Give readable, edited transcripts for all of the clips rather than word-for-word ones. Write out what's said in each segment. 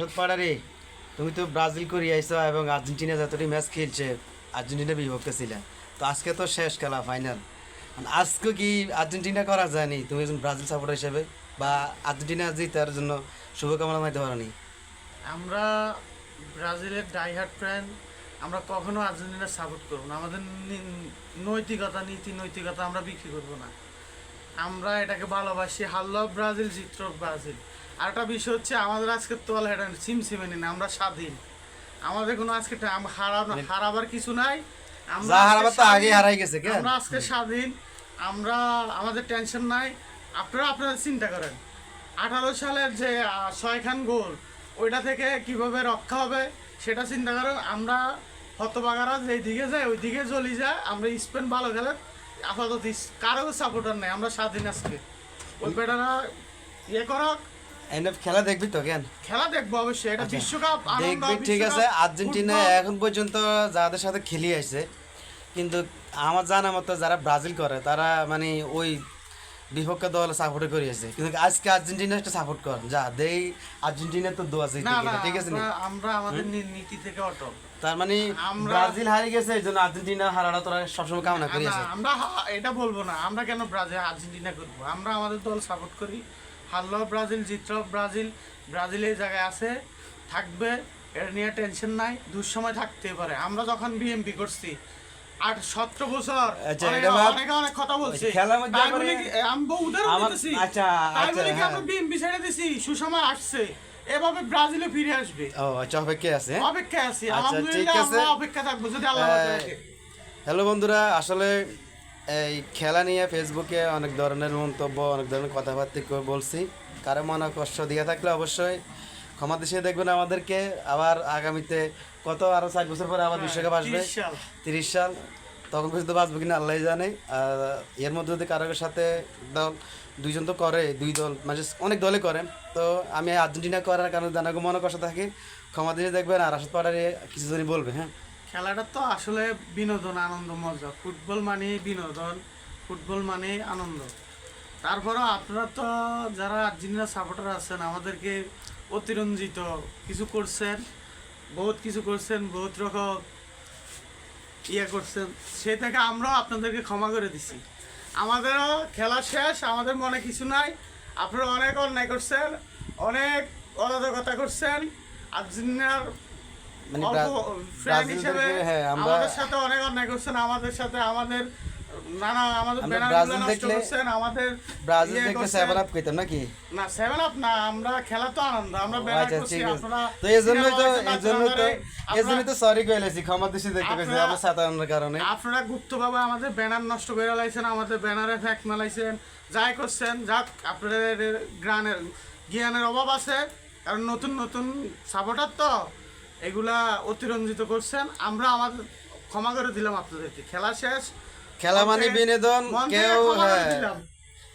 রাশদ পাড়ারে, তুমি তো ব্রাজিল করে আইছো এবং আর্জেন্টিনা যতটি ম্যাচ খেলছে আর্জেন্টিনা বিপক্ষে ছিল। তো আজকে তো শেষ খেলা, ফাইনাল। আজকে কি আর্জেন্টিনা করা যায়নি তুমি একজন ব্রাজিল সাপোর্টার হিসেবে, বা আর্জেন্টিনা জিতার জন্য শুভকামনা দিতে পারোনি? আমরা ব্রাজিলের ডাইহার্ট ফ্যান। আমরা কখনো আর্জেন্টিনা সাপোর্ট করবো না। আমাদের নৈতিকতা আমরা বিক্রি করবো না। আমরা এটাকে ভালোবাসি। হারলো ব্রাজিল, জিতল ব্রাজিল। আর একটা বিষয় হচ্ছে, আমাদের আজকে তোয়াল হেডান সিমসিমেনি না, আমরা স্বাধীন। আমাদের কোনো আজকে হারাবার কিছু নাই। যা হারাবার তো আগে হারাই গেছে কেন? আমরা আজকে স্বাধীন। আমরা আমাদের টেনশন নাই। আপনারা চিন্তা করেন, 18 সালের যে 6 খান গোল, ওইটা থেকে কিভাবে রক্ষা হবে সেটা চিন্তা করেন। আমরা হতবাগারা যেই দিকে যায় ওই দিকে চলে যায়। আমরা স্পেন ভালো খেলে, আপাতত কারো সাপোর্টার নেই। আমরা স্বাধীন আজকে। ওই বেটারা ইয়ে করক, এনএফ খেলা দেখবি তো কেন? খেলা দেখবো অবশ্যই। এটা বিশ্বকাপ আনন্দ। দেখবি, ঠিক আছে। বিশ্বকাপ, আর্জেন্টিনা ফুটবল। এখন পর্যন্ত যাদের সাথে খেলি আছে, কিন্তু আমার জানা মতো যারা ব্রাজিল করে তারা মানে ওই বিপক্ষ দল সাপোর্ট করিয়েছে, কিন্তু আজকে আর্জেন্টিনা একটা সাপোর্ট কর যা দেই। আর্জেন্টিনা তো দোয়া আছে, না না, ঠিক আছে নি? আমরা আমাদের নীতি থেকে অটল। তার মানে ব্রাজিল হারিয়ে গেছে, এই জন্য আর্জেন্টিনা হারাটা তোরা সবসময় কামনা করিয়েছে। আমরা এটা বলবো না। আমরা কেন ব্রাজিল আর্জেন্টিনা করবো? আমরা আমাদের দল সাপোর্ট করি। হারলো ব্রাজিল, জিতল ব্রাজিল। ব্রাজিল এই জায়গায় আছে, থাকবে। এটা নিয়ে টেনশন নাই। দুঃসময় থাকতে পারে। আমরা যখন বিএমপি করছি 17 বছর, আচ্ছা, অনেকে এটা ভাব। অনেক কথা বলছে। খেলার মধ্যে তাই আবার বলে কি আমি উদাহরণ আমার- দিতেছি? আচ্ছা, তাই আচ্ছা, বলে কি হ্যাঁ। আমরা বিএমপি ছেড়ে দিছি? সুসময় আসছে, এভাবে ব্রাজিলে ফিরে আসবে। ও আচ্ছা, অপেক্ষায় আছে। অপেক্ষায় আছি। আচ্ছা, ঠিক আলহামদুলিল্লাহ, আছে। আমরা অপেক্ষা থাকবো যদি আল্লাহ বাঁচায় রাখে। হ্যালো বন্ধুরা, আসলে এই খেলা নিয়ে ফেসবুকে অনেক ধরনের মন্তব্য, অনেক ধরনের কথাবার্তা বলছি। কারো মনে কষ্ট দিয়ে থাকলে অবশ্যই ক্ষমা দৃষ্টিতে দেখবেন আমাদেরকে। আবার আগামীতে কত আরো 4 বছর পরে আবার বিশ্বকাপ আসবে, 30 সাল। 30 সাল। তখন পর্যন্ত বাঁচবো কিনা আল্লাহ জানে। আর এর মধ্যে যদি কারোর সাথে দল, দুইজন তো করে, দুই দল মানে অনেক দলে করে। তো আমি আর্জেন্টিনা করার কারণে জানাগো মনে কষ্ট থাকে, ক্ষমা দৃষ্টিতে দেখবেন। আর আসাদ পাড়ারে কিছু জনই বলবে। হ্যাঁ, খেলাটা তো আসলে বিনোদন, আনন্দ, মজা। ফুটবল মানে বিনোদন, ফুটবল মানে আনন্দ। তারপরেও আপনারা তো যারা আর্জেন্টিনা সাপোর্টার আছেন, আমাদেরকে অতিরঞ্জিত কিছু করছেন, বহুত কিছু করছেন, বহুত রকম ইয়ে করছেন। সে থেকে আমরাও আপনাদেরকে ক্ষমা করে দিছি। আমাদেরও খেলা শেষ, আমাদের মনে কিছু নাই। আপনারা অনেক অন্যায় করছেন, অনেক অরাজকতা করছেন। আর্জেন্টিনার মানে ফ্রেন্ড হিসেবে হ্যাঁ, আমরা আমাদের সাথে অনেক অন্যায় করছেন। আমাদের সাথে আমাদের আমাদের আমরা ব্যানারগুলো ব্রাজিল নষ্ট দেখলে- করছেন। আমাদের ব্রাজিল ইয়ে দেখলে করছেন। 7 আপ কইতাম নাকি? না 7 আপ না, আমরা খেলা তো আনন্দ। আমরা ও, ব্যানার আচ্ছা, করছি। ঠিক আছে। আপনারা তো এজন্যই তো সরি কইলেছি, ক্ষমা দৃষ্টিতে দেখতে কইছি আপনারা- আমরা সাতানোর কারণে। আপনারা গুপ্তভাবে আমাদের ব্যানার নষ্ট করে লাইছেন, আমাদের ব্যানারে ফ্যাক মেলাইছেন, যাই করছেন। যাক, আপনাদের জ্ঞানের অভাব আছে, কারণ নতুন নতুন সাপোর্টার তো এগুলা অতিরঞ্জিত করছেন। আমরা আমাদের ক্ষমা করে দিলাম আপনাদেরকে। খেলা শেষ, খেলা মানে বিনোদন। মন থেকে কেউ ক্ষমা করে হ্যাঁ, দিলাম।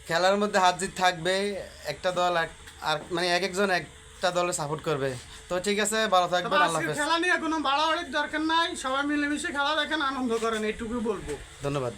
খেলার মধ্যে হার জিত থাকবে। একটা দল আর মানে এক একজন একটা দলে সাপোর্ট করবে। তো ঠিক আছে, ভালো তবে থাকবেন, আল্লাহ আজকের হাফেজ। খেলা নিয়ে কোনো বাড়াবাড়ির দরকার নাই। সবাই মিলেমিশে খেলা দেখেন, আনন্দ করেন, এইটুকু বলবো। ধন্যবাদ।